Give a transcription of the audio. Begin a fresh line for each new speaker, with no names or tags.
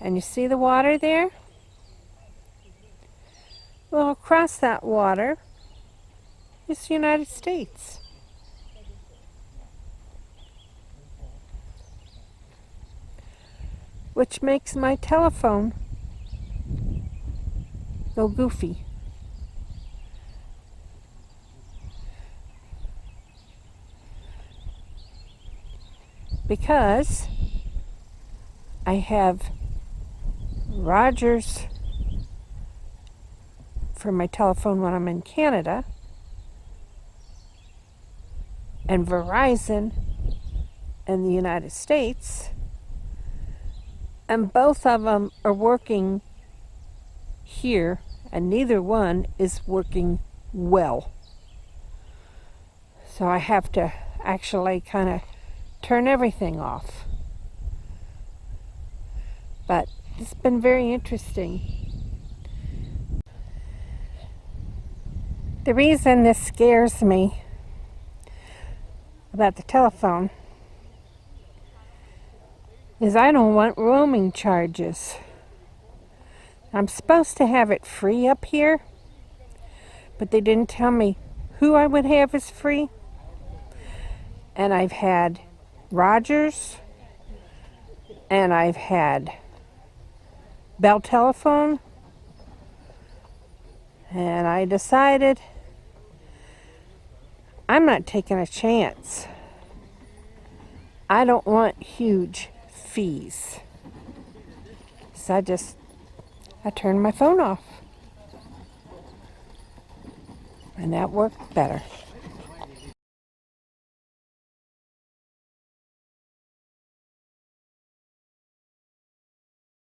And you see the water there? Well, across that water is the United States. Which makes my telephone go goofy. Because I have Rogers for my telephone when I'm in Canada and Verizon in the United States, and both of them are working here, and neither one is working well. So I have to actually kind of turn everything off. But it's been very interesting. The reason this scares me about the telephone is I don't want roaming charges. I'm supposed to have it free up here, but they didn't tell me who I would have as free. And I've had Rogers, and I've had Bell Telephone, and I decided I'm not taking a chance. I don't want huge fees. So I turned my phone off. And that worked better.